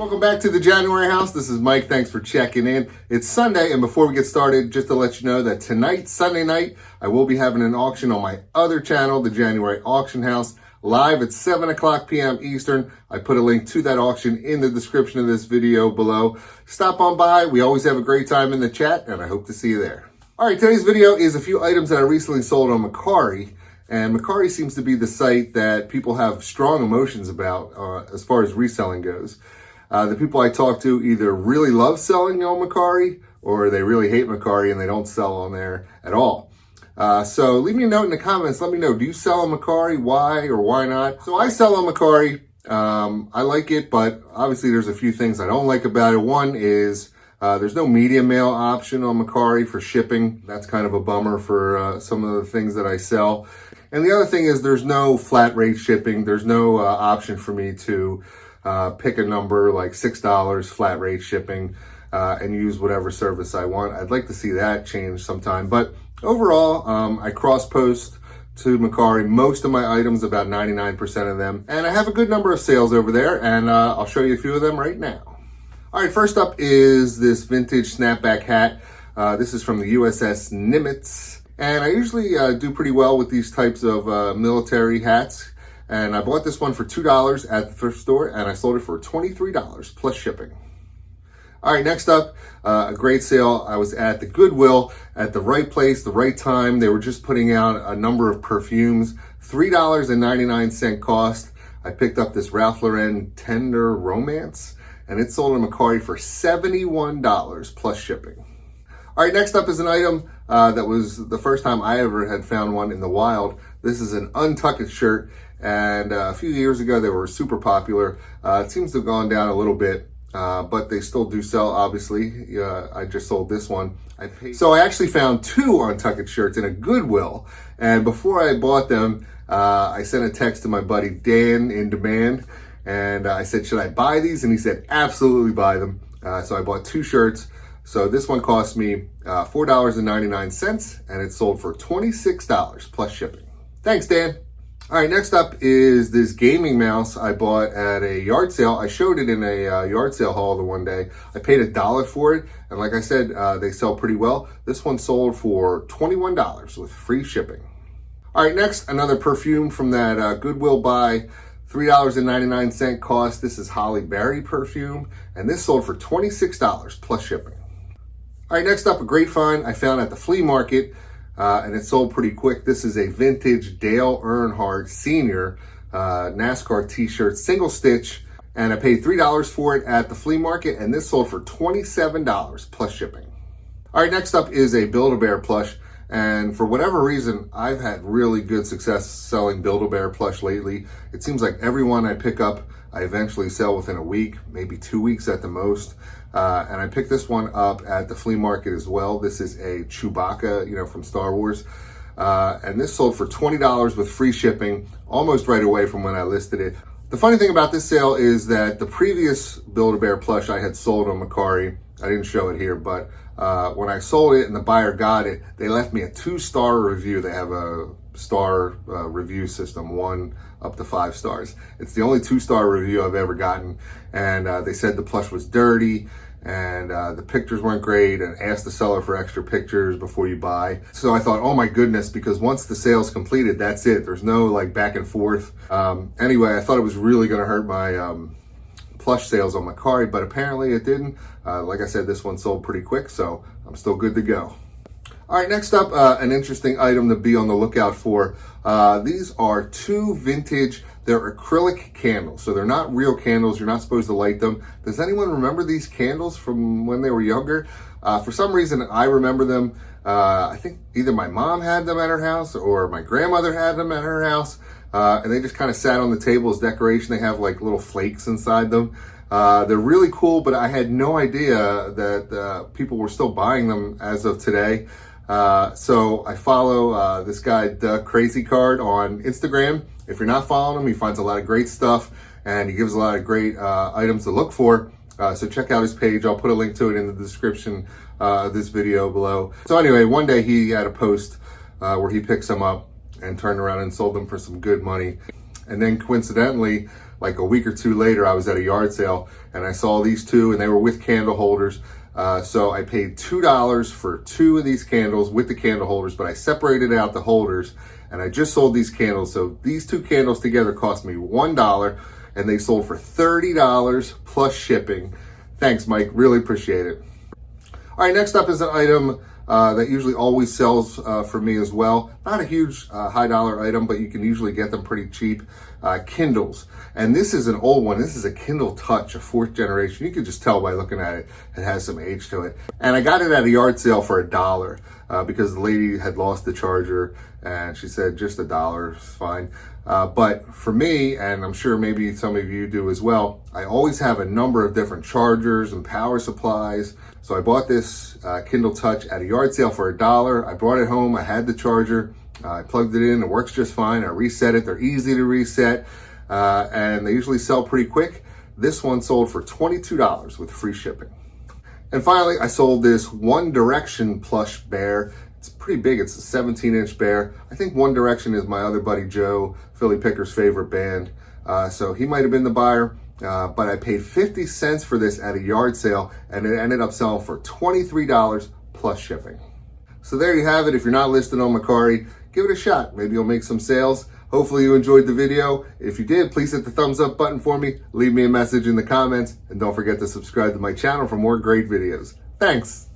welcome back to the January house. This is Mike. Thanks for checking in. It's Sunday, and before we get started, just to let you know that tonight, Sunday night, I will be having an auction on my other channel, the January Auction House, live at 7 o'clock p.m. Eastern. I put a link to that auction in the description of this video below. Stop on by. We always have a great time in the chat, and I hope to see you there. All right, today's video is a few items that I recently sold on Mercari. And Mercari seems to be the site that people have strong emotions about as far as reselling goes. The people I talk to either really love selling on Mercari or they really hate Mercari and they don't sell on there at all. So leave me a note in the comments. Let me know, do you sell on Mercari? Why or why not? So I sell on Mercari. I like it, but obviously there's a few things I don't like about it. One is there's no media mail option on Mercari for shipping. That's kind of a bummer for some of the things that I sell. And the other thing is there's no flat rate shipping. There's no option for me to pick a number like $6 flat rate shipping and use whatever service I want. I'd like to see that change sometime. But overall, I cross-post to Mercari most of my items, about 99% of them. And I have a good number of sales over there, and I'll show you a few of them right now. All right, first up is this vintage snapback hat. This is from the USS Nimitz. And I usually do pretty well with these types of military hats. And I bought this one for $2 at the thrift store, and I sold it for $23 plus shipping. All right, next up, a great sale. I was at the Goodwill at the right place, the right time. They were just putting out a number of perfumes, $3.99 cost. I picked up this Ralph Lauren Tender Romance, and it sold in Mercari for $71 plus shipping. All right, next up is an item that was the first time I ever had found one in the wild. This is an Untucked Shirt, and a few years ago they were super popular. It seems to have gone down a little bit, but they still do sell, obviously. I just sold this one. So I actually found two Untucked Shirts in a Goodwill, and before I bought them, I sent a text to my buddy Dan in Demand, and I said, should I buy these? And he said, absolutely buy them. So I bought two shirts. So this one cost me $4.99, and it sold for $26 plus shipping. Thanks, Dan. All right, next up is this gaming mouse I bought at a yard sale. I showed it in a yard sale haul the one day. I paid $1 for it, and like I said, they sell pretty well. This one sold for $21 with free shipping. All right, next, another perfume from that Goodwill buy. $3.99 cost. This is Holly Berry perfume, and this sold for $26 plus shipping. All right, next up, a great find I found at the flea market, and it sold pretty quick. This is a vintage Dale Earnhardt Senior NASCAR t-shirt, single stitch, and I paid $3 for it at the flea market, and this sold for $27 plus shipping. All right, next up is a Build-A-Bear plush, and for whatever reason, I've had really good success selling Build-A-Bear plush lately. It seems like every one I pick up, I eventually sell within a week, maybe 2 weeks at the most. And I picked this one up at the flea market as well. This is a Chewbacca, from Star Wars. And this sold for $20 with free shipping almost right away from when I listed it. The funny thing about this sale is that the previous Build-A-Bear plush I had sold on Mercari, I didn't show it here, but when I sold it and the buyer got it, they left me a 2-star review. They have a star review system, 1 up to 5 stars. It's the only 2-star review I've ever gotten. And they said the plush was dirty and the pictures weren't great, and asked the seller for extra pictures before you buy. So I thought, oh my goodness, because once the sale's completed, that's it. There's no like back and forth. Anyway, I thought it was really gonna hurt my plush sales on Mercari, but apparently it didn't. Like I said, this one sold pretty quick, so I'm still good to go. All right, next up, an interesting item to be on the lookout for. These are 2 vintage, they're acrylic candles. So they're not real candles, you're not supposed to light them. Does anyone remember these candles from when they were younger? For some reason, I remember them. I think either my mom had them at her house or my grandmother had them at her house. And they just kind of sat on the table as decoration. They have like little flakes inside them. They're really cool, but I had no idea that people were still buying them as of today. So I follow this guy, The Crazy Card, on Instagram. If you're not following him, he finds a lot of great stuff and he gives a lot of great items to look for. So check out his page. I'll put a link to it in the description of this video below. So anyway, one day he had a post where he picked some up and turned around and sold them for some good money. And then coincidentally, like a week or two later, I was at a yard sale and I saw these two and they were with candle holders. So I paid $2 for 2 of these candles with the candle holders, but I separated out the holders and I just sold these candles. So these 2 candles together cost me $1 and they sold for $30 plus shipping. Thanks, Mike. Really appreciate it. All right, next up is an item that usually always sells for me as well. Not a huge high dollar item, but you can usually get them pretty cheap. Kindles. And this is an old one. This is a Kindle Touch, a 4th generation. You can just tell by looking at it. It has some age to it. And I got it at a yard sale for $1 because the lady had lost the charger and she said just $1 is fine. But for me, and I'm sure maybe some of you do as well, I always have a number of different chargers and power supplies. So I bought this Kindle Touch at a yard sale for $1. I brought it home. I had the charger. I plugged it in. It works just fine. I reset it. They're easy to reset. And they usually sell pretty quick. This one sold for $22 with free shipping. And finally, I sold this One Direction plush bear. It's pretty big. It's a 17-inch bear. I think One Direction is my other buddy Joe, Philly Picker's favorite band. So he might have been the buyer. But I paid 50 cents for this at a yard sale and it ended up selling for $23 plus shipping. So there you have it. If you're not listed on Mercari, give it a shot. Maybe you'll make some sales. Hopefully you enjoyed the video. If you did, please hit the thumbs up button for me. Leave me a message in the comments and don't forget to subscribe to my channel for more great videos. Thanks.